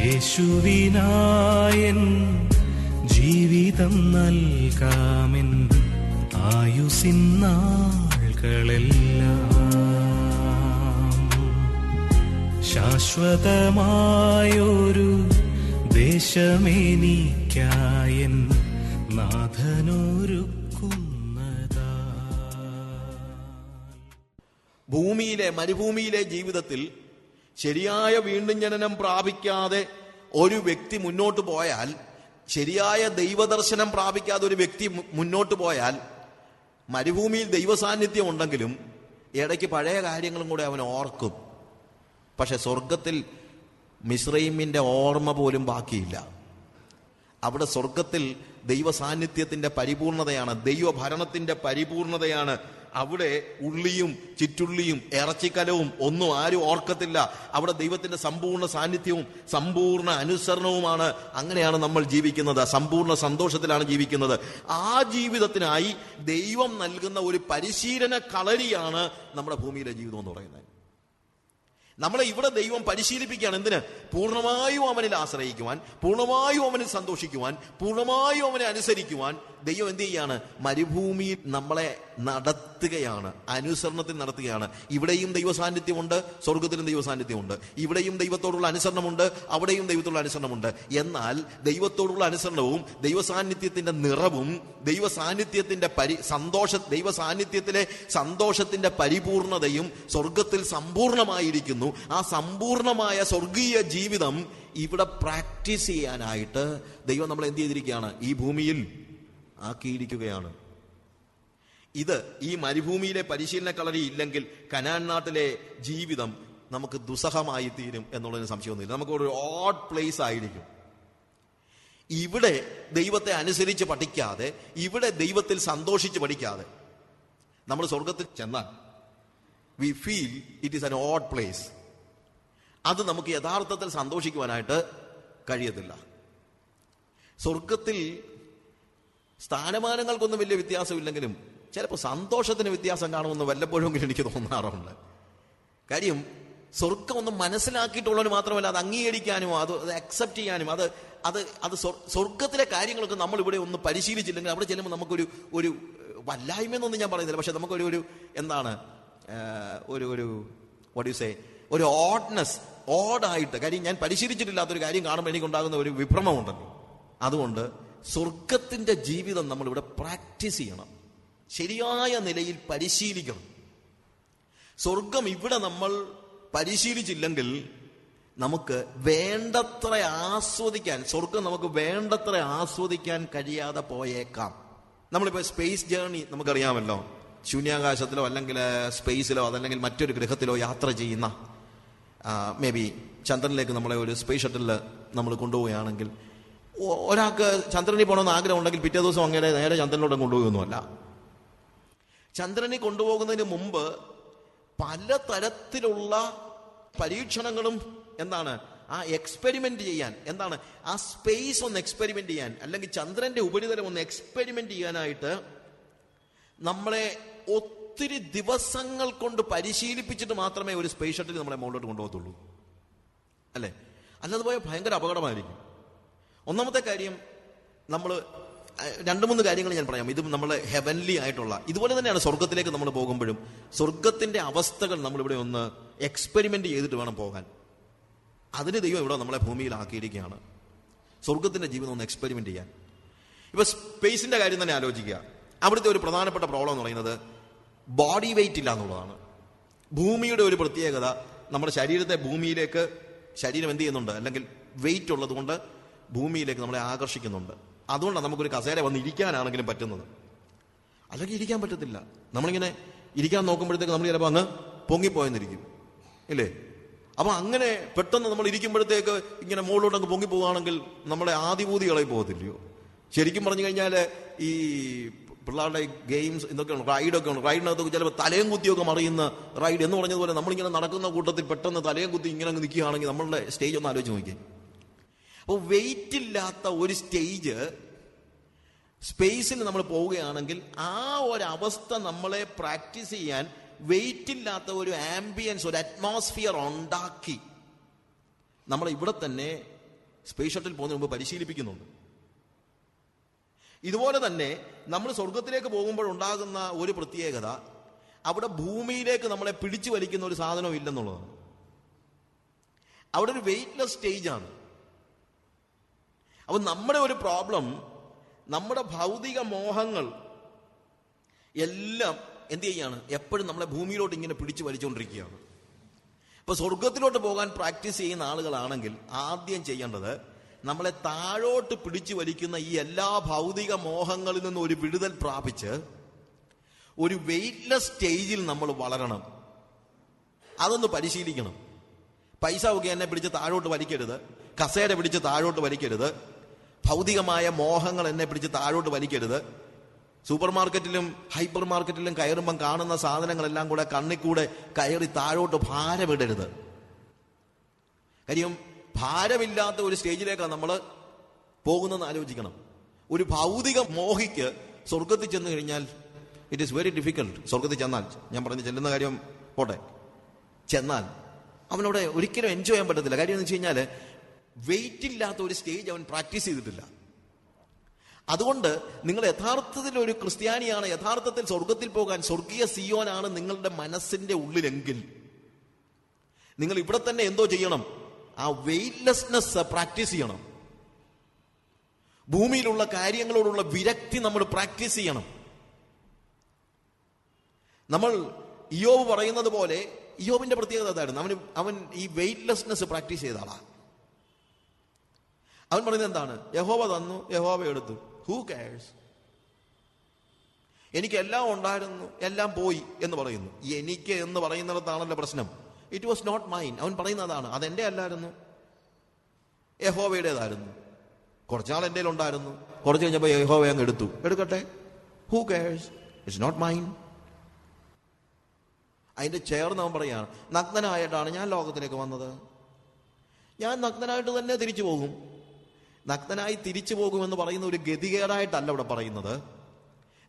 യേശുവിനായൻ ജീവിതം നൽകാമെൻ ആയുസ്സിൻ നാളുകളെല്ലാം. ശാശ്വതമായൊരു ദേശമെനിക്കായൻ നാഥനൊരുക്കുന്നതാ. മരുഭൂമിയിലെ ജീവിതത്തിൽ ശരിയായ വീണ്ടും ജനനം പ്രാപിക്കാതെ ഒരു വ്യക്തി മുന്നോട്ട് പോയാൽ, ശരിയായ ദൈവദർശനം പ്രാപിക്കാതെ ഒരു വ്യക്തി മുന്നോട്ട് പോയാൽ, മരുഭൂമിയിൽ ദൈവസാന്നിധ്യം ഉണ്ടെങ്കിലും ഇടയ്ക്ക് പഴയ കാര്യങ്ങളും കൂടെ അവൻ ഓർക്കും. പക്ഷെ സ്വർഗത്തിൽ മിസ്രയീമിന്റെ ഓർമ്മ പോലും ബാക്കിയില്ല. അവിടെ സ്വർഗത്തിൽ ദൈവസാന്നിധ്യത്തിന്റെ പരിപൂർണതയാണ്, ദൈവഭരണത്തിന്റെ പരിപൂർണതയാണ്. അവിടെ ഉള്ളിയും ചിറ്റുള്ളിയും ഇറച്ചിക്കലവും ഒന്നും ആരും ഓർക്കത്തില്ല. അവിടെ ദൈവത്തിന്റെ സമ്പൂർണ്ണ സാന്നിധ്യവും സമ്പൂർണ്ണ അനുസരണവുമാണ്. അങ്ങനെയാണ് നമ്മൾ ജീവിക്കുന്നത്, സമ്പൂർണ്ണ സന്തോഷത്തിലാണ് ജീവിക്കുന്നത്. ആ ജീവിതത്തിനായി ദൈവം നൽകുന്ന ഒരു പരിശീലന കളരിയാണ് നമ്മുടെ ഭൂമിയിലെ ജീവിതം എന്ന് പറയുന്നത്. നമ്മളെ ഇവിടെ ദൈവം പരിശീലിപ്പിക്കുകയാണ്. എന്തിന്? പൂർണ്ണമായും അവനിൽ ആശ്രയിക്കുവാൻ, പൂർണ്ണമായും അവനിൽ സന്തോഷിക്കുവാൻ, പൂർണ്ണമായും അവനെ അനുസരിക്കുവാൻ ദൈവം എന്ത് ചെയ്യാണ്? മരുഭൂമിയിൽ നമ്മളെ നടത്തുകയാണ്, അനുസരണത്തിൽ നടത്തുകയാണ്. ഇവിടെയും ദൈവസാന്നിധ്യമുണ്ട്, സ്വർഗത്തിലും ദൈവസാന്നിധ്യമുണ്ട്. ഇവിടെയും ദൈവത്തോടുള്ള അനുസരണമുണ്ട്, അവിടെയും ദൈവത്തോടുള്ള അനുസരണമുണ്ട്. എന്നാൽ ദൈവത്തോടുള്ള അനുസരണവും ദൈവസാന്നിധ്യത്തിന്റെ നിറവും ദൈവസാന്നിധ്യത്തിന്റെ ദൈവസാന്നിധ്യത്തിലെ സന്തോഷത്തിന്റെ പരിപൂർണതയും സ്വർഗത്തിൽ സമ്പൂർണമായിരിക്കുന്നു. ആ സമ്പൂർണമായ സ്വർഗീയ ജീവിതം ഇവിടെ പ്രാക്ടീസ് ചെയ്യാനായിട്ട് ദൈവം നമ്മളെ എന്ത് ചെയ്തിരിക്കുകയാണ്? ഈ ഭൂമിയിൽ ആക്കിയിരിക്കുകയാണ്. ഇത് ഈ മരുഭൂമിയിലെ പരിശീലന കളരി ഇല്ലെങ്കിൽ കനാൻ നാട്ടിലെ ജീവിതം നമുക്ക് ദുസ്സഹമായി തീരും എന്നുള്ളതിന് സംശയമൊന്നുമില്ല. നമുക്ക് ഒരു ഓഡ് പ്ലേസ് ആയിരിക്കും. ഇവിടെ ദൈവത്തെ അനുസരിച്ച് പഠിക്കാതെ, ഇവിടെ ദൈവത്തിൽ സന്തോഷിച്ച് പഠിക്കാതെ നമ്മൾ സ്വർഗത്തിൽ ചെന്നാൽ we feel it is an odd place. അത് നമുക്ക് യഥാർത്ഥത്തിൽ സന്തോഷിക്കുവാനായിട്ട് കഴിയത്തില്ല. സ്വർഗത്തിൽ സ്ഥാനമാനങ്ങൾക്കൊന്നും വലിയ വ്യത്യാസമില്ലെങ്കിലും ചിലപ്പോൾ സന്തോഷത്തിന് വ്യത്യാസം കാണുമെന്ന് വല്ലപ്പോഴെങ്കിലും എനിക്ക് തോന്നാറുണ്ട്. കാര്യം സ്വർഗം ഒന്ന് മനസ്സിലാക്കിയിട്ടുള്ളവന് മാത്രമല്ല അത് അംഗീകരിക്കാനും അത് അക്സെപ്റ്റ് ചെയ്യാനും അത് സ്വർഗത്തിലെ കാര്യങ്ങളൊക്കെ നമ്മൾ ഇവിടെ ഒന്ന് പരിശീലിച്ചില്ലെങ്കിൽ അവിടെ ചെല്ലുമ്പോൾ നമുക്കൊരു ഒരു വല്ലായ്മയെന്നൊന്നും ഞാൻ പറയുന്നില്ല. പക്ഷെ നമുക്കൊരു എന്താണ് ഒരു ഓഡായിട്ട് കാര്യം ഞാൻ പരിശീലിച്ചിട്ടില്ലാത്തൊരു കാര്യം കാണുമ്പോൾ എനിക്കുണ്ടാകുന്ന ഒരു വിഭ്രമമുണ്ടല്ലോ. അതുകൊണ്ട് സ്വർഗത്തിന്റെ ജീവിതം നമ്മളിവിടെ പ്രാക്ടീസ് ചെയ്യണം, ശരിയായ നിലയിൽ പരിശീലിക്കണം. സ്വർഗം ഇവിടെ നമ്മൾ പരിശീലിച്ചില്ലെങ്കിൽ നമുക്ക് വേണ്ടത്ര ആസ്വദിക്കാൻ, സ്വർഗം നമുക്ക് വേണ്ടത്ര ആസ്വദിക്കാൻ കഴിയാതെ പോയേക്കാം. നമ്മളിപ്പോൾ സ്പേസ് ജേർണി നമുക്കറിയാമല്ലോ. ശൂന്യാകാശത്തിലോ അല്ലെങ്കിൽ സ്പേസിലോ അതല്ലെങ്കിൽ മറ്റൊരു ഗ്രഹത്തിലോ യാത്ര ചെയ്യുന്ന, മേ ബി ചന്ദ്രനിലേക്ക് നമ്മളെ ഒരു സ്പേസ് ഷട്ടിലിൽ നമ്മൾ കൊണ്ടുപോവുകയാണെങ്കിൽ, ഒരാൾക്ക് ചന്ദ്രനിൽ പോകണമെന്ന് ആഗ്രഹം ഉണ്ടെങ്കിൽ പിറ്റേ ദിവസം അങ്ങനെ നേരെ ചന്ദ്രനിലോട്ട് കൊണ്ടുപോകുന്നതല്ല. ചന്ദ്രനിൽ കൊണ്ടുപോകുന്നതിന് മുമ്പ് പലതരത്തിലുള്ള പരീക്ഷണങ്ങളും ആ എക്സ്പെരിമെന്റ് ചെയ്യാൻ, ആ സ്പേസ് ഒന്ന് എക്സ്പെരിമെന്റ് ചെയ്യാൻ, അല്ലെങ്കിൽ ചന്ദ്രന്റെ ഉപരിതലം ഒന്ന് എക്സ്പെരിമെന്റ് ചെയ്യാനായിട്ട് നമ്മളെ ഒത്തിരി ദിവസങ്ങൾ കൊണ്ട് പരിശീലിപ്പിച്ചിട്ട് മാത്രമേ ഒരു സ്പേസ് ഷട്ടിൽ നമ്മളെ മുകളിലോട്ട് കൊണ്ടുപോകത്തുള്ളൂ, അല്ലേ? അല്ലാതെ പോയാൽ ഭയങ്കര അപകടമായിരിക്കും. ഒന്നാമത്തെ കാര്യം, നമ്മൾ 2-3 കാര്യങ്ങൾ ഞാൻ പറയാം. ഇത് നമ്മൾ ഹെവൻലി ആയിട്ടുള്ള, ഇതുപോലെ തന്നെയാണ് സ്വർഗത്തിലേക്ക് നമ്മൾ പോകുമ്പോഴും സ്വർഗത്തിന്റെ അവസ്ഥകൾ നമ്മളിവിടെ ഒന്ന് എക്സ്പെരിമെന്റ് ചെയ്തിട്ട് വേണം പോകാൻ. അതിന് ദൈവം ഇവിടെ നമ്മളെ ഭൂമിയിലാക്കിയിരിക്കുകയാണ്, സ്വർഗത്തിന്റെ ജീവിതം ഒന്ന് എക്സ്പെരിമെന്റ് ചെയ്യാൻ. ഇപ്പൊ സ്പേസിന്റെ കാര്യം തന്നെ ആലോചിക്കുക. അവിടുത്തെ ഒരു പ്രധാനപ്പെട്ട പ്രോബ്ലം എന്ന് പറയുന്നത് ബോഡി വെയിറ്റ് ഇല്ല എന്നുള്ളതാണ്. ഭൂമിയുടെ ഒരു പ്രത്യേകത, നമ്മുടെ ശരീരത്തെ ഭൂമിയിലേക്ക് ശരീരം എന്ത് ചെയ്യുന്നുണ്ട്, അല്ലെങ്കിൽ വെയിറ്റ് ഉള്ളത് കൊണ്ട് ഭൂമിയിലേക്ക് നമ്മളെ ആകർഷിക്കുന്നുണ്ട്. അതുകൊണ്ടാണ് നമുക്കൊരു കസേര വന്ന് ഇരിക്കാനാണെങ്കിലും പറ്റുന്നത്, അല്ലെങ്കിൽ ഇരിക്കാൻ പറ്റത്തില്ല. നമ്മളിങ്ങനെ ഇരിക്കാൻ നോക്കുമ്പോഴത്തേക്ക് നമ്മൾ ചിലപ്പോൾ അങ്ങ് പൊങ്ങിപ്പോയെന്നിരിക്കും, ഇല്ലേ? അപ്പൊ അങ്ങനെ പെട്ടെന്ന് നമ്മൾ ഇരിക്കുമ്പോഴത്തേക്ക് ഇങ്ങനെ മുകളിലോട്ട് അങ്ങ് പൊങ്ങിപ്പോവുകയാണെങ്കിൽ നമ്മളെ ആദിഭൂതി ഇളകി പോകത്തില്ലയോ? ശരിക്കും പറഞ്ഞു കഴിഞ്ഞാൽ ഈ പിള്ളേരുടെ ഗെയിംസ് ഇതൊക്കെയാണ്, റൈഡൊക്കെ ഉണ്ട്. റൈഡിനകത്തൊക്കെ ചിലപ്പോൾ തലയും കുത്തിയൊക്കെ മറിയുന്ന റൈഡ് എന്ന് പറഞ്ഞതുപോലെ നമ്മളിങ്ങനെ നടക്കുന്ന കൂട്ടത്തിൽ പെട്ടെന്ന് തലയും കുത്തി ഇങ്ങനെ നിൽക്കുകയാണെങ്കിൽ നമ്മളുടെ സ്റ്റേജ് ഒന്ന് ആലോചിച്ച് നോക്കിയേ. അപ്പോൾ വെയിറ്റ് ഇല്ലാത്ത ഒരു സ്റ്റേജ് സ്പേസിൽ നമ്മൾ പോവുകയാണെങ്കിൽ ആ ഒരവസ്ഥ നമ്മളെ പ്രാക്ടീസ് ചെയ്യാൻ വെയിറ്റ് ഇല്ലാത്ത ഒരു ആംബിയൻസ്, ഒരു അറ്റ്മോസ്ഫിയർ ഉണ്ടാക്കി നമ്മളെ ഇവിടെ തന്നെ സ്പേസ് ഷട്ടിൽ പോകുന്നതിന് മുമ്പ് പരിശീലിപ്പിക്കുന്നുണ്ട്. ഇതുപോലെ തന്നെ നമ്മൾ സ്വർഗത്തിലേക്ക് പോകുമ്പോഴുണ്ടാകുന്ന ഒരു പ്രത്യേകത, അവിടെ ഭൂമിയിലേക്ക് നമ്മളെ പിടിച്ചു വലിക്കുന്ന ഒരു സാധനവും ഇല്ലെന്നുള്ളതാണ്. അവിടെ ഒരു വെയിറ്റ്ലെസ് സ്റ്റേജാണ്. അപ്പം നമ്മുടെ ഒരു പ്രോബ്ലം, നമ്മുടെ ഭൗതിക മോഹങ്ങൾ എല്ലാം എന്ത് ചെയ്യാണ്? എപ്പോഴും നമ്മളെ ഭൂമിയിലോട്ട് ഇങ്ങനെ പിടിച്ചു വലിച്ചുകൊണ്ടിരിക്കുകയാണ്. ഇപ്പൊ സ്വർഗത്തിലോട്ട് പോകാൻ പ്രാക്ടീസ് ചെയ്യുന്ന ആളുകളാണെങ്കിൽ ആദ്യം ചെയ്യേണ്ടത്, നമ്മളെ താഴോട്ട് പിടിച്ചു വലിക്കുന്ന ഈ എല്ലാ ഭൗതിക മോഹങ്ങളിൽ നിന്നും ഒരു വിടുതൽ പ്രാപിച്ച് ഒരു വെയിറ്റ്ലെസ് സ്റ്റേജിൽ നമ്മൾ വളരണം. അതൊന്ന് പരിശീലിക്കണം. പൈസ ഒക്കെ എന്നെ പിടിച്ച് താഴോട്ട് വലിക്കരുത്, കസേര പിടിച്ച് താഴോട്ട് വലിക്കരുത്, ഭൗതികമായ മോഹങ്ങൾ എന്നെ പിടിച്ച് താഴോട്ട് വലിക്കരുത്. സൂപ്പർ മാർക്കറ്റിലും ഹൈപ്പർ മാർക്കറ്റിലും കയറുമ്പം കാണുന്ന സാധനങ്ങളെല്ലാം കൂടെ കണ്ണിക്കൂടെ കയറി താഴോട്ട് ഭാരമിടരുത്. കാര്യം ഭാരമില്ലാത്ത ഒരു സ്റ്റേജിലേക്കാണ് നമ്മൾ പോകുന്നതെന്ന് ആലോചിക്കണം. ഒരു ഭൗതിക മോഹിക്ക് സ്വർഗത്തിൽ ചെന്ന് കഴിഞ്ഞാൽ ഇറ്റ് ഈസ് വെരി ഡിഫിക്കൽട്ട്. സ്വർഗത്തിൽ ചെന്നാൽ, ഞാൻ പറഞ്ഞ് ചെല്ലുന്ന കാര്യം പോട്ടെ, ചെന്നാൽ അവനവിടെ ഒരിക്കലും എൻജോയ് ചെയ്യാൻ പറ്റത്തില്ല. കാര്യം എന്ന് വെച്ച് കഴിഞ്ഞാൽ വെയിറ്റ് ഇല്ലാത്ത ഒരു സ്റ്റേജ് അവൻ പ്രാക്ടീസ് ചെയ്തിട്ടില്ല. അതുകൊണ്ട് നിങ്ങൾ യഥാർത്ഥത്തിൽ ഒരു ക്രിസ്ത്യാനിയാണ്, യഥാർത്ഥത്തിൽ സ്വർഗത്തിൽ പോകാൻ സ്വർഗീയ സിയോനാണ് നിങ്ങളുടെ മനസ്സിന്റെ ഉള്ളിലെങ്കിൽ നിങ്ങൾ ഇവിടെ തന്നെ എന്തോ ചെയ്യണം? ആ വെയിറ്റ്ലെസ്നെസ് പ്രാക്ടീസ് ചെയ്യണം. ഭൂമിയിലുള്ള കാര്യങ്ങളോടുള്ള വിരക്തി നമ്മൾ പ്രാക്ടീസ് ചെയ്യണം. നമ്മൾ ഇയ്യോബ് പറയുന്നത് പോലെ, ഇയ്യോബിന്റെ പ്രത്യേകത അതായിരുന്നു. അവൻ ഈ വെയിറ്റ്ലെസ്നെസ് പ്രാക്ടീസ് ചെയ്ത ആളാ. അവൻ പറയുന്നത് എന്താണ്? യഹോവ തന്നു, യഹോവ എടുത്തു, ഹൂ കെയർസ്? എനിക്കെല്ലാം ഉണ്ടായിരുന്നു, എല്ലാം പോയി എന്ന് പറയുന്നു. എനിക്ക് എന്ന് പറയുന്നിടത്താണല്ലോ പ്രശ്നം. It was not mine. അവൻ പറയുന്നതാണ്, അതെന്റെ അല്ലായിരുന്നു, യഹോവയുടേതായിരുന്നു. കുറച്ചാൾ എൻ്റെ ഉണ്ടായിരുന്നു, കുറച്ച് കഴിഞ്ഞപ്പോൾ യഹോവ അങ്ങ് എടുത്തു. എടുക്കട്ടെ, who cares? It's not mine. അതിന്റെ ചേർന്ന് അവൻ പറയാണ്, നഗ്നനായിട്ടാണ് ഞാൻ ലോകത്തിലേക്ക് വന്നത്, ഞാൻ നഗ്നനായിട്ട് തന്നെ തിരിച്ചു പോകും. നഗ്നനായി തിരിച്ചു പോകുമെന്ന് പറയുന്ന ഒരു ഗതികേടായിട്ടല്ല ഇവിടെ പറയുന്നത്.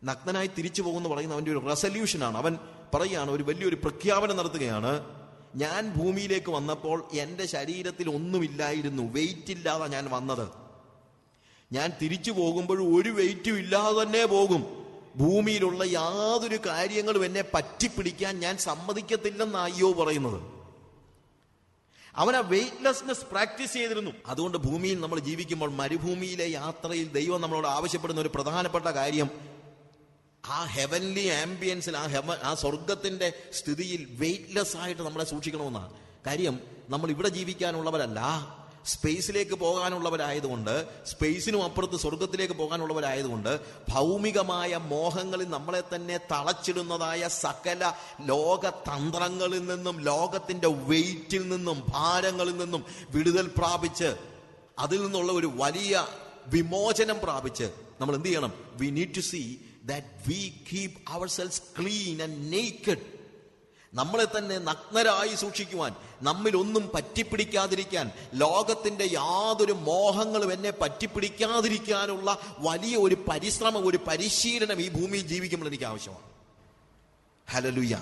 നഗ്നനായി തിരിച്ചു പോകുമെന്ന് പറയുന്ന അവൻ്റെ ഒരു റെസല്യൂഷനാണ്. അവൻ പറയുകയാണ്, ഒരു വലിയൊരു പ്രഖ്യാപനം നടത്തുകയാണ്. ഞാൻ ഭൂമിയിലേക്ക് വന്നപ്പോൾ എൻ്റെ ശരീരത്തിൽ ഒന്നുമില്ലായിരുന്നു, വെയിറ്റ് ഇല്ലാതെ ഞാൻ വന്നത്. ഞാൻ തിരിച്ചു പോകുമ്പോഴും ഒരു വെയിറ്റും ഇല്ലാതെ തന്നെ പോകും. ഭൂമിയിലുള്ള യാതൊരു കാര്യങ്ങളും എന്നെ പറ്റിപ്പിടിക്കാൻ ഞാൻ സമ്മതിക്കത്തില്ലെന്ന് അയ്യോ പറയുന്നത്. അവൻ ആ വെയിറ്റ്ലെസ്നെസ് പ്രാക്ടീസ് ചെയ്തിരുന്നു. അതുകൊണ്ട് ഭൂമിയിൽ നമ്മൾ ജീവിക്കുമ്പോൾ, മരുഭൂമിയിലെ യാത്രയിൽ ദൈവം നമ്മളോട് ആവശ്യപ്പെടുന്ന ഒരു പ്രധാനപ്പെട്ട കാര്യം, ആ ഹെവൻലി ആംബിയൻസിൽ, ആ സ്വർഗത്തിന്റെ സ്ഥിതിയിൽ വെയിറ്റ്ലെസ് ആയിട്ട് നമ്മളെ സൂക്ഷിക്കണമെന്നാണ്. കാര്യം നമ്മൾ ഇവിടെ ജീവിക്കാനുള്ളവരല്ല, സ്പേസിലേക്ക് പോകാനുള്ളവരായതുകൊണ്ട്, സ്പേസിനും അപ്പുറത്ത് സ്വർഗത്തിലേക്ക് പോകാനുള്ളവരായതുകൊണ്ട്, ഭൗമികമായ മോഹങ്ങളിൽ നമ്മളെ തന്നെ തളച്ചിടുന്നതായ സകല ലോകതന്ത്രങ്ങളിൽ നിന്നും, ലോകത്തിന്റെ വെയിറ്റിൽ നിന്നും, ഭാരങ്ങളിൽ നിന്നും വിടുതൽ പ്രാപിച്ച്, അതിൽ നിന്നുള്ള ഒരു വലിയ വിമോചനം പ്രാപിച്ച് നമ്മൾ എന്ത് ചെയ്യണം? We need to see that we keep ourselves clean and naked. നമ്മളെ തന്നെ നഗ്നരായി സൂക്ഷിക്കുവാൻ, നമ്മിൽ ഒന്നും പറ്റിപ്പിടിക്കാതിരിക്കാൻ, ലോകത്തിന്റെ യാതൊരു മോഹങ്ങളും എന്നെ പറ്റിപ്പിടിക്കാതിരിക്കാനുള്ള വലിയ ഒരു പരിശ്രമം, ഒരു പരിശീലനം ഈ ഭൂമിയിൽ ജീവിക്കുമ്പോൾ എനിക്ക് ആവശ്യമാണ്. ഹല്ലേലൂയ.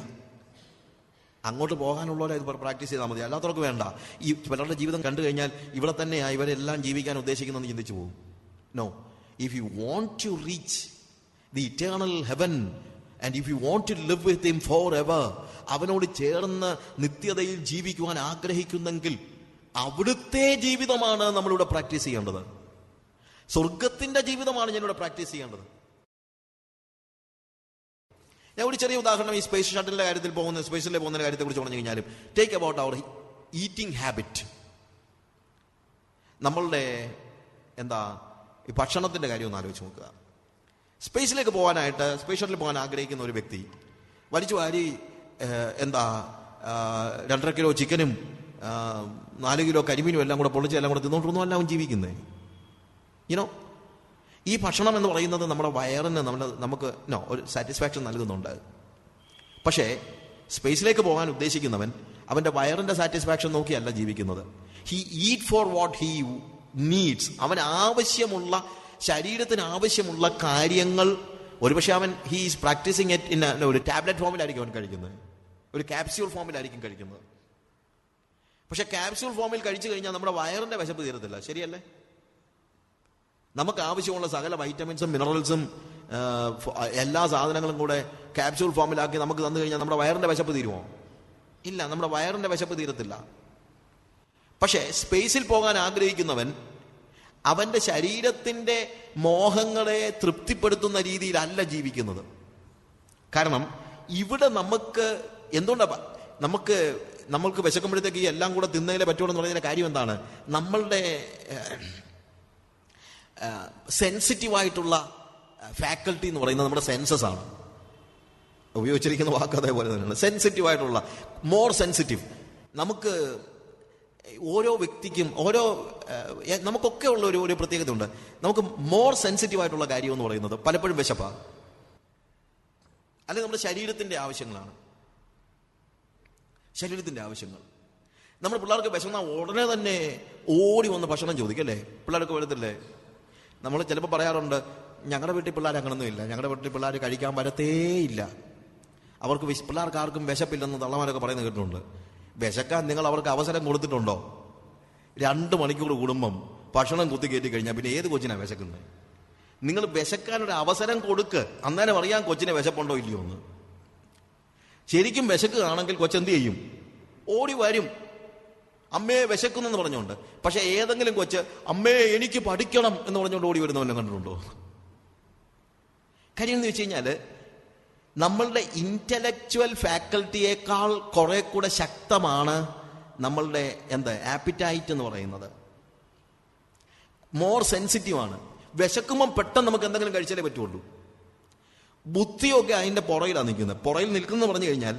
അങ്ങോട്ട് പോകാനുള്ളവരെ ഇത് പ്രാക്ടീസ് ചെയ്താൽ മതി, അല്ലാത്തവർക്ക് വേണ്ട. ഈ പലരുടെ ജീവിതം കണ്ടു കഴിഞ്ഞാൽ ഇവിടെ തന്നെയാ ഇവരെല്ലാം ജീവിക്കാൻ ഉദ്ദേശിക്കുന്നതെന്ന് ചിന്തിച്ചു പോകും. No, if you want to reach the eternal heaven and if you want to live with him forever, അവനോട് ചേർന്ന് നിത്യതയിൽ ജീവിക്കുവാൻ ആഗ്രഹിക്കുന്നെങ്കിൽ അവിടുത്തെ ജീവിതമാണ് നമ്മളിവിടെ പ്രാക്ടീസ് ചെയ്യേണ്ടത്. സ്വർഗത്തിന്റെ ജീവിതമാണ് ഞാനിവിടെ പ്രാക്ടീസ് ചെയ്യേണ്ടത്. ഞാൻ ഒരു ചെറിയ ഉദാഹരണം ഈ സ്പേസ് ഷട്ടിലിന്റെ കാര്യത്തിൽ സ്പേസിലെ പോകുന്ന കാര്യത്തെ കുറിച്ച് പറഞ്ഞു കഴിഞ്ഞാലും, take about our eating habit. നമ്മളുടെ ഈ ഭക്ഷണത്തിന്റെ കാര്യം ഒന്ന് ആലോചിച്ച് നോക്കുക. സ്പേസിലേക്ക് പോകാനായിട്ട്, സ്പേസ് ഷട്ടിൽ പോകാൻ ആഗ്രഹിക്കുന്ന ഒരു വ്യക്തി വലിച്ചു വാരി 2.5 കിലോ ചിക്കനും 4 കിലോ കരിമീനും എല്ലാം കൂടെ പൊളിച്ച് എല്ലാം കൂടെ തിന്നോണ്ടൊന്നും അല്ല അവൻ ജീവിക്കുന്നത്. ഈ ഭക്ഷണം എന്ന് പറയുന്നത് നമ്മുടെ വയറിന് നമുക്ക് ഒരു സാറ്റിസ്ഫാക്ഷൻ നൽകുന്നുണ്ട്. പക്ഷേ സ്പേസിലേക്ക് പോകാൻ ഉദ്ദേശിക്കുന്നവൻ അവന്റെ വയറിന്റെ സാറ്റിസ്ഫാക്ഷൻ നോക്കിയല്ല ജീവിക്കുന്നത്. He eat for what he needs. അവൻ ആവശ്യമുള്ള, ശരീരത്തിന് ആവശ്യമുള്ള കാര്യങ്ങൾ ഒരുപക്ഷെ he is practicing it in ഒരു ടാബ്ലറ്റ് ഫോമിലായിരിക്കും അവൻ കഴിക്കുന്നത്, ഒരു ക്യാപ്സ്യൂൾ ഫോമിലായിരിക്കും കഴിക്കുന്നത്. പക്ഷെ ക്യാപ്സ്യൂൾ ഫോമിൽ കഴിച്ചു കഴിഞ്ഞാൽ നമ്മുടെ വയറിന്റെ വിശപ്പ് തീരത്തില്ല. ശരിയല്ലേ? നമുക്ക് ആവശ്യമുള്ള സകല വൈറ്റമിൻസും മിനറൽസും എല്ലാ സാധനങ്ങളും കൂടെ ക്യാപ്സ്യൂൾ ഫോമിലാക്കി നമുക്ക് തന്നു കഴിഞ്ഞാൽ നമ്മുടെ വയറിന്റെ വിശപ്പ് തീരുമോ? ഇല്ല, നമ്മുടെ വയറിന്റെ വിശപ്പ് തീരത്തില്ല. പക്ഷേ സ്പേസിൽ പോകാൻ ആഗ്രഹിക്കുന്നവൻ അവന്റെ ശരീരത്തിന്റെ മോഹങ്ങളെ തൃപ്തിപ്പെടുത്തുന്ന രീതിയിലല്ല ജീവിക്കുന്നത്. കാരണം ഇവിടെ നമുക്ക് എന്തുകൊണ്ടാ നമ്മൾക്ക് വിശക്കുമ്പോഴത്തേക്ക് ഈ എല്ലാം കൂടെ തിന്നതിലേ പറ്റുള്ളൂ എന്ന് പറയുന്നതിന്റെ കാര്യം എന്താണ്? നമ്മളുടെ സെൻസിറ്റീവായിട്ടുള്ള ഫാക്കൽറ്റി എന്ന് പറയുന്നത് നമ്മുടെ സെൻസസ് ആണ്. ഉപയോഗിച്ചിരിക്കുന്ന വാക്ക് അതേപോലെ തന്നെയാണ്. സെൻസിറ്റീവായിട്ടുള്ള, മോർ സെൻസിറ്റീവ്. നമുക്ക് ഓരോ വ്യക്തിക്കും നമുക്കൊക്കെ ഉള്ള ഒരു പ്രത്യേകത ഉണ്ട്. നമുക്ക് മോർ സെൻസിറ്റീവ് ആയിട്ടുള്ള കാര്യം എന്ന് പറയുന്നത് പലപ്പോഴും വിശപ്പാണ്, അല്ലെങ്കിൽ നമ്മുടെ ശരീരത്തിന്റെ ആവശ്യങ്ങളാണ്. ശരീരത്തിന്റെ ആവശ്യങ്ങൾ. നമ്മുടെ പിള്ളേർക്ക് വിശന്നാൽ ഉടനെ തന്നെ ഓടി വന്ന് ഭക്ഷണം ചോദിക്കല്ലേ? പിള്ളേർക്ക് വരത്തില്ലേ? നമ്മൾ ചിലപ്പോൾ പറയാറുണ്ട്, ഞങ്ങളുടെ വീട്ടിൽ പിള്ളേർ അങ്ങനൊന്നും ഇല്ല, ഞങ്ങളുടെ വീട്ടിൽ പിള്ളേർ കഴിക്കാൻ വരത്തേയില്ല, അവർക്ക് പിള്ളേർക്ക് ആർക്കും വിശപ്പില്ലെന്ന് തള്ളമാരൊക്കെ പറയുന്നത് കേട്ടിട്ടുണ്ട്. വിശക്കാൻ നിങ്ങൾ അവർക്ക് അവസരം കൊടുത്തിട്ടുണ്ടോ? 2 മണിക്കൂർ കൂടുമ്പം ഭക്ഷണം കുത്തി കയറ്റി കഴിഞ്ഞാൽ പിന്നെ ഏത് കൊച്ചിനാണ് വിശക്കുന്നത്? നിങ്ങൾ വിശക്കാനൊരു അവസരം കൊടുക്ക്, അന്നേരം അറിയാൻ കൊച്ചിനെ വിശപ്പുണ്ടോ ഇല്ലയോ എന്ന്. ശരിക്കും വിശക്കുകയാണെങ്കിൽ കൊച്ചെന്ത് ചെയ്യും? ഓടി വരും, അമ്മയെ വിശക്കുന്നു എന്ന് പറഞ്ഞുകൊണ്ട്. പക്ഷെ ഏതെങ്കിലും കൊച്ച് അമ്മയെ എനിക്ക് പഠിക്കണം എന്ന് പറഞ്ഞുകൊണ്ട് ഓടി വരുന്നവനെ കണ്ടിട്ടുണ്ടോ? കാര്യം എന്ന് വെച്ച് കഴിഞ്ഞാൽ നമ്മളുടെ ഇന്റലക്ച്വൽ ഫാക്കൽറ്റിയേക്കാൾ കുറെ കൂടെ ശക്തമാണ് നമ്മളുടെ ആപ്പിറ്റൈറ്റ് എന്ന് പറയുന്നത്. മോർ സെൻസിറ്റീവ് ആണ്. വിശക്കുമ്പം പെട്ടെന്ന് നമുക്ക് എന്തെങ്കിലും കഴിച്ചാലേ പറ്റുള്ളൂ. ബുദ്ധിയൊക്കെ അതിന്റെ പുറയിലാണ് നിൽക്കുന്നത്. പുറയിൽ നിൽക്കുന്നു പറഞ്ഞു കഴിഞ്ഞാൽ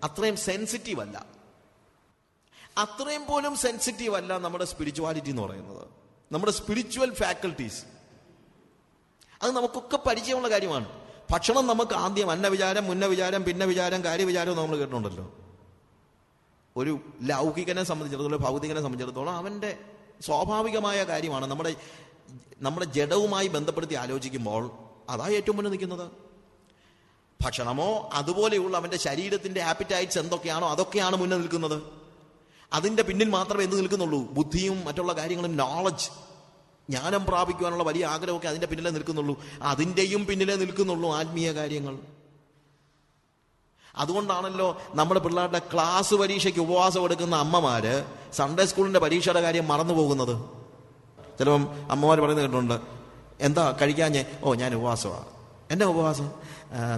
അത്രയും സെൻസിറ്റീവ് അല്ല. അത്രയും പോലും സെൻസിറ്റീവ് അല്ല നമ്മുടെ സ്പിരിച്വാലിറ്റി എന്ന് പറയുന്നത്. നമ്മുടെ സ്പിരിച്വൽ ഫാക്കൽറ്റീസ് അത് നമുക്കൊക്കെ പരിചയമുള്ള കാര്യമാണ്. ഭക്ഷണം നമുക്ക് ആദ്യം അന്നവിചാരം, മുന്നവിചാരം, പിന്നെ വിചാരം, കാര്യവിചാരം നമ്മൾ കേട്ടിട്ടുണ്ടല്ലോ. ഒരു ലൗകികനെ സംബന്ധിച്ചിടത്തോളം, ഭൗതികനെ സംബന്ധിച്ചിടത്തോളം അവന്റെ സ്വാഭാവികമായ കാര്യമാണ്. നമ്മുടെ ജഡവുമായി ബന്ധപ്പെടുത്തി ആലോചിക്കുമ്പോൾ അതാ ഏറ്റവും മുന്നിൽ നിൽക്കുന്നത്. ഭക്ഷണമോ അതുപോലെയുള്ള അവന്റെ ശരീരത്തിന്റെ ആപ്പിറ്റൈറ്റ്സ് എന്തൊക്കെയാണോ അതൊക്കെയാണ് മുന്നിൽ നിൽക്കുന്നത്. അതിന്റെ പിന്നിൽ മാത്രമേ എന്ത് നിൽക്കുന്നുള്ളൂ? ബുദ്ധിയും മറ്റുള്ള കാര്യങ്ങളും, നോളജ്, ജ്ഞാനം പ്രാപിക്കുവാനുള്ള വലിയ ആഗ്രഹമൊക്കെ അതിന്റെ പിന്നിലേ നിൽക്കുന്നുള്ളൂ. അതിൻ്റെയും പിന്നിലേ നിൽക്കുന്നുള്ളൂ ആത്മീയ കാര്യങ്ങൾ. അതുകൊണ്ടാണല്ലോ നമ്മുടെ പിള്ളേരുടെ ക്ലാസ് പരീക്ഷയ്ക്ക് ഉപവാസം എടുക്കുന്ന അമ്മമാര് സൺഡേ സ്കൂളിന്റെ പരീക്ഷയുടെ കാര്യം മറന്നു പോകുന്നത്. ചിലപ്പം അമ്മമാർ പറയുന്നത് കേട്ടിട്ടുണ്ട്, എന്താ കഴിക്കാഞ്ഞേ? ഓ, ഞാൻ ഉപവാസമാണ്. എൻ്റെ ഉപവാസം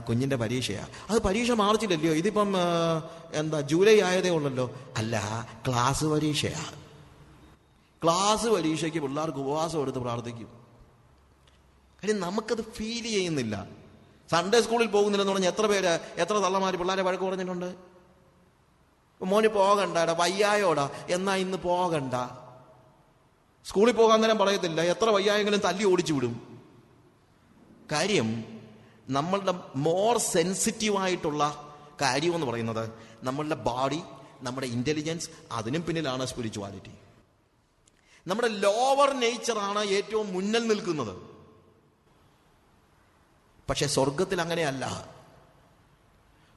കുഞ്ഞിൻ്റെ പരീക്ഷയാണ്. അത് പരീക്ഷ മാർച്ചില്ലല്ലോ, ഇതിപ്പം ജൂലൈ ആയതേ ഉള്ളല്ലോ. അല്ല, ക്ലാസ് പരീക്ഷയാണ്. ക്ലാസ് പരീക്ഷയ്ക്ക് പിള്ളേർക്ക് ഉപവാസം എടുത്ത് പ്രാർത്ഥിക്കും. കാര്യം നമുക്കത് ഫീൽ ചെയ്യുന്നില്ല. സൺഡേ സ്കൂളിൽ പോകുന്നില്ലെന്ന് പറഞ്ഞാൽ എത്ര തള്ളമാര് പിള്ളേരെ വഴക്ക് പറഞ്ഞിട്ടുണ്ട്. മോന് പോകണ്ടാടാ, വയ്യായോടാ, എന്നാ ഇന്ന് പോകണ്ട. സ്കൂളിൽ പോകാൻ നേരം പറയത്തില്ല, എത്ര വയ്യായെങ്കിലും തല്ലി ഓടിച്ചു വിടും. കാര്യം നമ്മളുടെ മോർ സെൻസിറ്റീവായിട്ടുള്ള കാര്യം എന്ന് പറയുന്നത് നമ്മളുടെ ബോഡി, നമ്മുടെ ഇന്റലിജൻസ്, അതിനും പിന്നിലാണ് സ്പിരിച്വാലിറ്റി. നമ്മുടെ ലോവർ നേച്ചറാണ് ഏറ്റവും മുന്നിൽ നിൽക്കുന്നത്. പക്ഷെ സ്വർഗത്തിൽ അങ്ങനെയല്ല.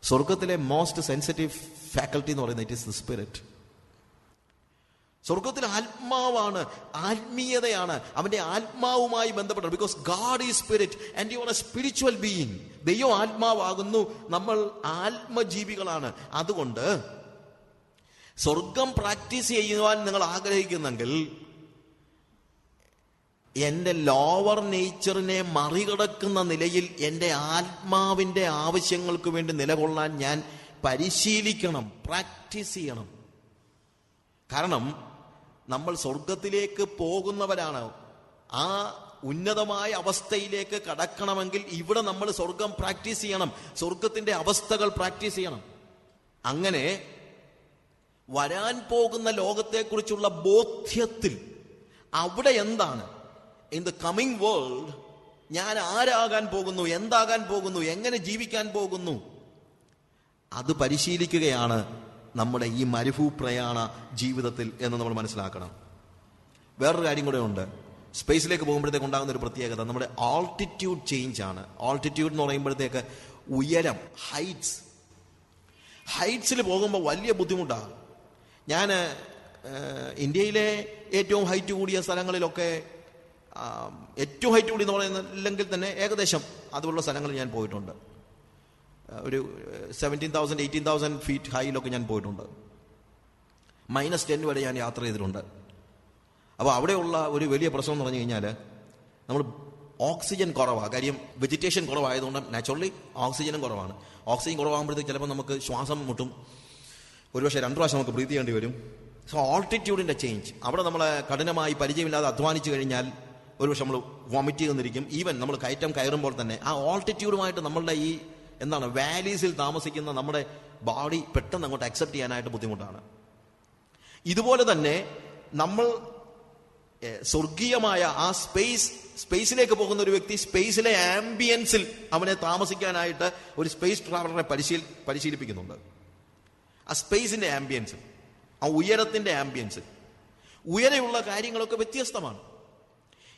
സ്വർഗത്തിലെ മോസ്റ്റ് സെൻസിറ്റീവ് ഫാക്കൽറ്റി എന്ന് പറയുന്നത് ഇറ്റ് ഇസ് ദ സ്പിരിറ്റ്. സ്വർഗത്തിൽ ആത്മാവാണ്, ആത്മീയതയാണ്, അവന്റെ ആത്മാവുമായി ബന്ധപ്പെട്ടത്. Because God is spirit and you are A spiritual being. ദൈവം ആത്മാവാകുന്നു, നമ്മൾ ആത്മജീവികളാണ്. അതുകൊണ്ട് സ്വർഗം പ്രാക്ടീസ് ചെയ്യുവാൻ നിങ്ങൾ ആഗ്രഹിക്കുന്നെങ്കിൽ എൻ്റെ ലോവർ നേച്ചറിനെ മറികടക്കുന്ന നിലയിൽ എൻ്റെ ആത്മാവിൻ്റെ ആവശ്യങ്ങൾക്ക് വേണ്ടി നിലകൊള്ളാൻ ഞാൻ പരിശീലിക്കണം, പ്രാക്ടീസ് ചെയ്യണം. കാരണം നമ്മൾ സ്വർഗത്തിലേക്ക് പോകുന്നവരാണ്. ആ ഉന്നതമായ അവസ്ഥയിലേക്ക് കടക്കണമെങ്കിൽ ഇവിടെ നമ്മൾ സ്വർഗം പ്രാക്ടീസ് ചെയ്യണം, സ്വർഗത്തിന്റെ അവസ്ഥകൾ പ്രാക്ടീസ് ചെയ്യണം. അങ്ങനെ വരാൻ പോകുന്ന ലോകത്തെക്കുറിച്ചുള്ള ബോധ്യത്തിൽ അവിടെ എന്താണ്, ഇൻ ദ കമ്മിങ് വേൾഡ് ഞാൻ ആരാകാൻ പോകുന്നു, എന്താകാൻ പോകുന്നു, എങ്ങനെ ജീവിക്കാൻ പോകുന്നു, അത് പരിശീലിക്കുകയാണ് നമ്മുടെ ഈ മരുഭൂപ്രയാണ ജീവിതത്തിൽ എന്ന് നമ്മൾ മനസ്സിലാക്കണം. വേറൊരു കാര്യം കൂടെ ഉണ്ട്. സ്പേസിലേക്ക് പോകുമ്പോഴത്തേക്ക് ഉണ്ടാകുന്ന ഒരു പ്രത്യേകത നമ്മുടെ ആൾട്ടിറ്റ്യൂഡ് ചേഞ്ച് ആണ്. ആൾട്ടിറ്റ്യൂഡ് എന്ന് പറയുമ്പോഴത്തേക്ക് ഉയരം, ഹൈറ്റ്സിൽ പോകുമ്പോൾ വലിയ ബുദ്ധിമുട്ടാണ്. ഞാൻ ഇന്ത്യയിലെ ഏറ്റവും ഹൈറ്റ് കൂടിയ സ്ഥലങ്ങളിലൊക്കെ, ഏറ്റവും ഹൈറ്റ് കൂടി എന്ന് പറയുന്നില്ലെങ്കിൽ തന്നെ ഏകദേശം അതുപോലുള്ള സ്ഥലങ്ങളിൽ ഞാൻ പോയിട്ടുണ്ട്. ഒരു 17,000 18,000 ഫീറ്റ് ഹൈയിലൊക്കെ ഞാൻ പോയിട്ടുണ്ട്. -10 വരെ ഞാൻ യാത്ര ചെയ്തിട്ടുണ്ട്. അപ്പോൾ അവിടെയുള്ള ഒരു വലിയ പ്രശ്നം എന്ന് പറഞ്ഞു കഴിഞ്ഞാൽ നമ്മൾ ഓക്സിജൻ കുറവാണ്. കാര്യം വെജിറ്റേഷൻ കുറവായതുകൊണ്ട് നാച്ചുറലി ഓക്സിജനും കുറവാണ്. ഓക്സിജൻ കുറവാകുമ്പോഴത്തേക്ക് ചിലപ്പോൾ നമുക്ക് ശ്വാസം മുട്ടും, ഒരുപക്ഷെ 2 പ്രാവശ്യം നമുക്ക് ബ്രീത്ത് ചെയ്യേണ്ടി വരും. സോ ഓൾട്ടിറ്റ്യൂഡിൻ്റെ ചേഞ്ച്, അവിടെ നമ്മളെ കഠിനമായി പരിചയമില്ലാതെ അധ്വാനിച്ചു കഴിഞ്ഞാൽ ഒരുപക്ഷെ നമ്മൾ വോമിറ്റ് ചെയ്തിരിക്കും. ഈവൻ നമ്മൾ കയറ്റം കയറുമ്പോൾ തന്നെ ആ ഓൾട്ടിറ്റ്യൂഡുമായിട്ട് നമ്മളുടെ ഈ വാലീസിൽ താമസിക്കുന്ന നമ്മുടെ ബോഡി പെട്ടെന്ന് അങ്ങോട്ട് അക്സെപ്റ്റ് ചെയ്യാനായിട്ട് ബുദ്ധിമുട്ടാണ്. ഇതുപോലെ തന്നെ നമ്മൾ സ്വർഗീയമായ ആ സ്പേസിലേക്ക് പോകുന്ന ഒരു വ്യക്തി സ്പേസിലെ ആംബിയൻസിൽ അവനെ താമസിക്കാനായിട്ട് ഒരു സ്പേസ് ട്രാവലറെ പരിശീലിപ്പിക്കുന്നുണ്ട്. ആ സ്പേസിന്റെ ആംബിയൻസിൽ, ആ ഉയരത്തിന്റെ ആംബിയൻസിൽ, ഉയരെയുള്ള കാര്യങ്ങളൊക്കെ വ്യത്യസ്തമാണ്.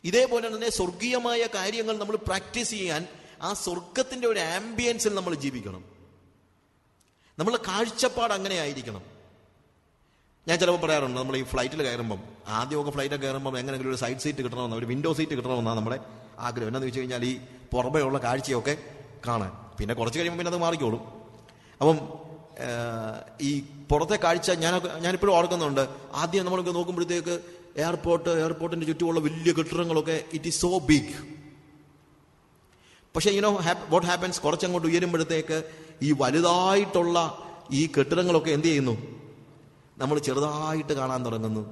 ഇതേപോലെ തന്നെ സ്വർഗീയമായ കാര്യങ്ങൾ നമ്മൾ പ്രാക്ടീസ് ചെയ്യാൻ ആ സ്വർഗത്തിന്റെ ഒരു ആംബിയൻസിൽ നമ്മൾ ജീവിക്കണം. നമ്മളെ കാഴ്ചപ്പാട് അങ്ങനെ ആയിരിക്കണം. ഞാൻ ചിലപ്പോൾ പറയാറുണ്ട്, നമ്മൾ ഈ ഫ്ലൈറ്റിൽ കയറുമ്പം, ആദ്യമൊക്കെ ഫ്ലൈറ്റിൽ കയറുമ്പം എങ്ങനെയെങ്കിലും ഒരു സൈഡ് സീറ്റ് കിട്ടണമെന്ന്, ഒരു വിൻഡോ സീറ്റ് കിട്ടണമെന്നാണ് നമ്മുടെ ആഗ്രഹം. എന്നാന്ന് വെച്ച് കഴിഞ്ഞാൽ ഈ പുറമേയുള്ള കാഴ്ചയൊക്കെ കാണാൻ. പിന്നെ കുറച്ച് കഴിയുമ്പോൾ പിന്നെ അത് മാറിക്കോളും. അപ്പം ഈ പുറത്തെ കാഴ്ച ഞാനിപ്പോഴും ഓർക്കുന്നുണ്ട്. ആദ്യം നമ്മളൊക്കെ നോക്കുമ്പോഴത്തേക്ക് എയർപോർട്ടിന്റെ ചുറ്റുമുള്ള വലിയ കെട്ടിടങ്ങളൊക്കെ ഇറ്റ് ഈസ് സോ ബിഗ്. പക്ഷേ വാട്ട് ഹാപ്പൻസ്, കുറച്ചങ്ങോട്ട് ഉയരുമ്പോഴത്തേക്ക് ഈ വലുതായിട്ടുള്ള ഈ കെട്ടിടങ്ങളൊക്കെ എന്ത് ചെയ്യുന്നു, നമ്മൾ ചെറുതായിട്ട് കാണാൻ തുടങ്ങുന്നു.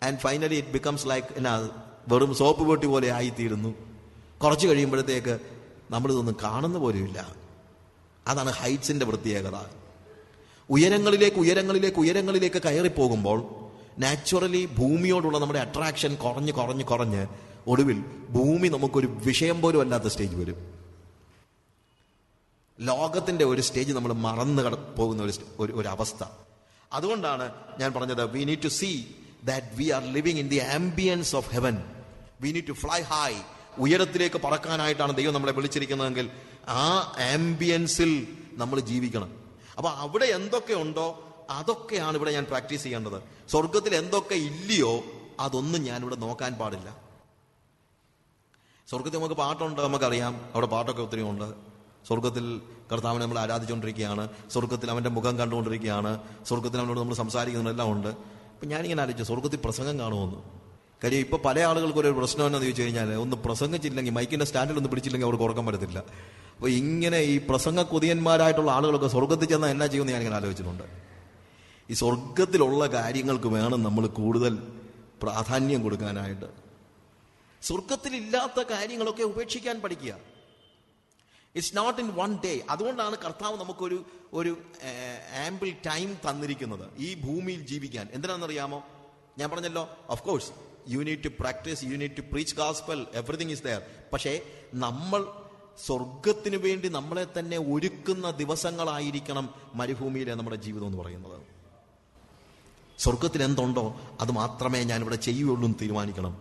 And finally it becomes like വെറും സോപ്പ് പെട്ടി പോലെ ആയിത്തീരുന്നു. കുറച്ച് കഴിയുമ്പോഴത്തേക്ക് നമ്മളിതൊന്നും കാണുന്ന പോലുമില്ല. അതാണ് ഹൈറ്റ്സിന്റെ പ്രത്യേകത. ഉയരങ്ങളിലേക്ക് കയറിപ്പോകുമ്പോൾ നാച്ചുറലി ഭൂമിയോടുള്ള നമ്മുടെ അട്രാക്ഷൻ കുറഞ്ഞ് ഒടുവിൽ ഭൂമി നമുക്കൊരു വിഷയം പോലും അല്ലാത്ത സ്റ്റേജ് വരും. ലോകത്തിന്റെ ഒരു സ്റ്റേജ് നമ്മൾ മറന്നു പോകുന്ന ഒരു അവസ്ഥ. അതുകൊണ്ടാണ് ഞാൻ പറഞ്ഞത്, we need to see that we are living in the ambience of heaven. We need to fly high. ഉയരത്തിലേക്ക് പറക്കാനായിട്ടാണ് ദൈവം നമ്മളെ വിളിച്ചിരിക്കുന്നതെങ്കിൽ ആ ആംബിയൻസിൽ നമ്മൾ ജീവിക്കണം. അപ്പൊ അവിടെ എന്തൊക്കെ ഉണ്ടോ അതൊക്കെയാണ് ഇവിടെ ഞാൻ പ്രാക്ടീസ് ചെയ്യേണ്ടത്. സ്വർഗത്തിൽ എന്തൊക്കെ ഇല്ലയോ അതൊന്നും ഞാനിവിടെ നോക്കാൻ പാടില്ല. സ്വർഗത്തിൽ നമുക്ക് പാട്ടുണ്ട്, നമുക്കറിയാം, അവിടെ പാട്ടൊക്കെ ഒത്തിരി ഉണ്ട്. സ്വർഗത്തിൽ കർത്താവിനെ നമ്മൾ ആരാധിച്ചുകൊണ്ടിരിക്കുകയാണ്, സ്വർഗത്തിൽ അവന്റെ മുഖം കണ്ടുകൊണ്ടിരിക്കുകയാണ്, സ്വർഗത്തിൽ അവനോട് നമ്മൾ സംസാരിക്കുന്നതെല്ലാം ഉണ്ട്. അപ്പം ഞാനിങ്ങനെ ആലോചിച്ചു, സ്വർഗത്തിൽ പ്രസംഗം കാണുമെന്ന്. കാര്യം ഇപ്പൊ പല ആളുകൾക്ക് ഒരു പ്രശ്നം എന്നാന്ന് ചോദിച്ചു കഴിഞ്ഞാൽ, ഒന്ന് പ്രസംഗിച്ചില്ലെങ്കിൽ, മൈക്കിന്റെ സ്റ്റാൻഡിൽ ഒന്ന് പിടിച്ചില്ലെങ്കിൽ അവർക്ക് ഉറക്കം പറ്റത്തില്ല. അപ്പൊ ഇങ്ങനെ ഈ പ്രസംഗ കൊതിയന്മാരായിട്ടുള്ള ആളുകളൊക്കെ സ്വർഗത്തിൽ ചെന്നാൽ എന്നാ ചെയ്യുമെന്ന് ഞാനിങ്ങനെ ആലോചിച്ചിട്ടുണ്ട്. ഈ സ്വർഗത്തിലുള്ള കാര്യങ്ങൾക്ക് വേണം നമ്മൾ കൂടുതൽ പ്രാധാന്യം കൊടുക്കാനായിട്ട്. സ്വർഗത്തിലില്ലാത്ത കാര്യങ്ങളൊക്കെ ഉപേക്ഷിക്കാൻ പഠിക്കുക. It's not in one day. അതുകൊണ്ടാണ് കർത്താവ് നമുക്കൊരു ആംപിൾ ടൈം തന്നിരിക്കുന്നത് ഈ ഭൂമിയിൽ ജീവിക്കാൻ. എന്തിനാണെന്നറിയാമോ? ഞാൻ പറഞ്ഞല്ലോ, of course you need to practice, you need to preach gospel, everything is there. പക്ഷേ നമ്മൾ സ്വർഗത്തിന് വേണ്ടി നമ്മളെ തന്നെ ഒരുക്കുന്ന ദിവസങ്ങളായിരിക്കണം മരുഭൂമിയിലെ നമ്മുടെ ജീവിതം എന്ന് പറയുന്നത്. സ്വർഗത്തിൽ എന്തുണ്ടോ അത് മാത്രമേ ഞാനിവിടെ ചെയ്യുള്ളൂ എന്ന് തീരുമാനിക്കണം.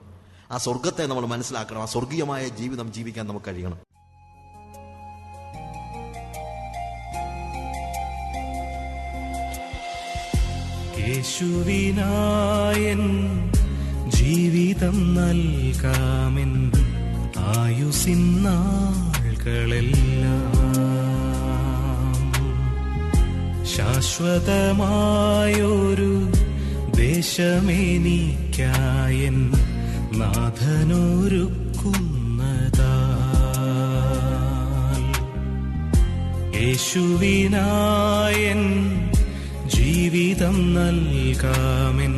ആ സ്വർഗത്തെ നമ്മൾ മനസ്സിലാക്കണം. ആ സ്വർഗീയമായ ജീവിതം ജീവിക്കാൻ നമുക്ക് കഴിയണം. യേശുവിനായൻ ജീവിതം നൽകാമെൻ ആയുസ്സിൻ നാളുകളെല്ലാം ശാശ്വതമായൊരു ദേശമെനിക്കായൻ നാഥനൊരുക്കുന്നതാൽ യേശുവിനായൻ ജീവിതം നൽകാമെൻ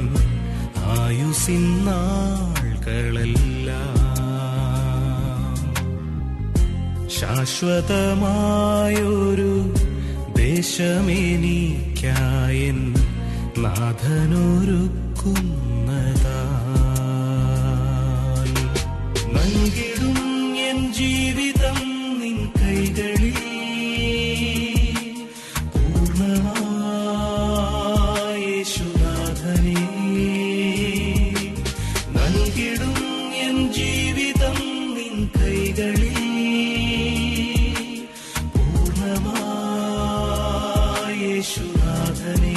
ആയുസ്സിൻ നാളുകളെല്ലാം ശാശ്വതമായൊരു ദേശമെനിക്കായൻ നാഥനൊരുക്കുന്നതാൽ നൽകിടും എൻ ജീവിതം നിൻ കൈകളിൽ നൽകിടും എൻ ജീവിതം നിൻ കൈകളിൽ പൂർണ്ണമായി യേശുനാഥനേ.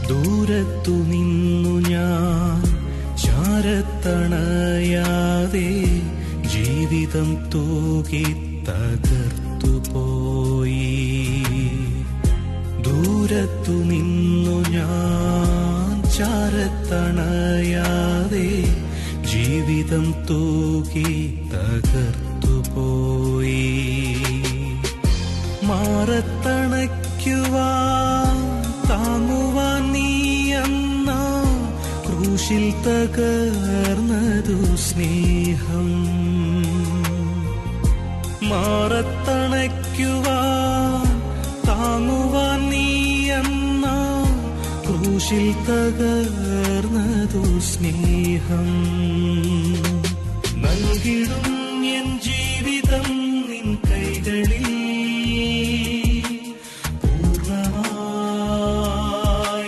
ദൂരത്തു നിന്നു ഞാൻ ചാരത്തണയാതെ ജീവിതം തൂകി തകർത്തുപോയി. ദൂരത്തു നിന്നു ഞാൻ ചാരത്തണയാതെ ജീവിതം തൂകി തകർത്തുപോയി. മാറത്തണയ്ക്കുവാൻ താങ്ങുവാൻ നീ എന്ന ക്രൂശിൽ തകർന്നതു സ്നേഹം. മാറത്തണയ്ക്കുവാൻ താങ്ങുവാൻ നീ എന്ന ക്രൂശിൽ തകർന്നതു സ്നേഹം. നൽകിടും എൻ ജീവിതം നിൻ കൈകളിൽ പൂർണ്ണമായി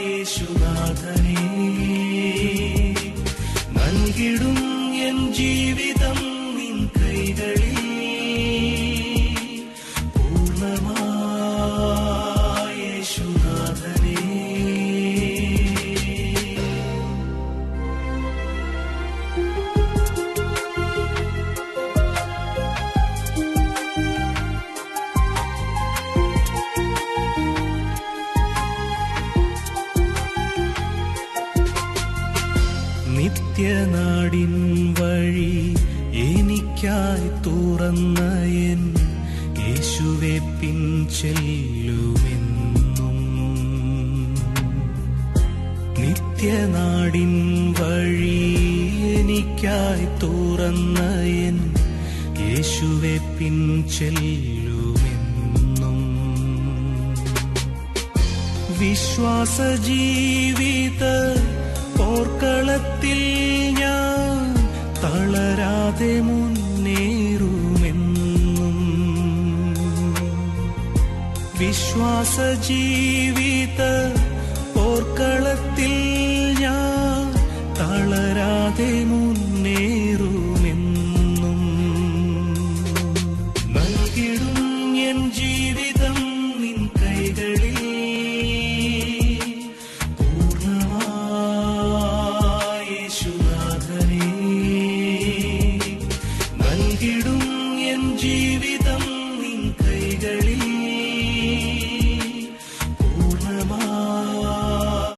യേശുനാഥനേ. നൽകിടും എൻ ജീവിതം നിൻ കൈകളിൽ പൂർണ്ണമായി യേശുനാഥനേ. നിത്യനാടിൻ വഴി എനിക്കായി തുറന്ന എൻ യേശുവെ പിൻചെല്ലുമെന്നും. നിത്യനാടിൻ വഴി എനിക്കായി തുറന്ന എൻ യേശുവെ പിൻചെല്ലുമെന്നും. വിശ്വാസ ജീവിത പോർക്കളത്തിൽ ഞാൻ തളരാതെ മുന്നേറുമെന്നും. വിശ്വാസ ജീവിത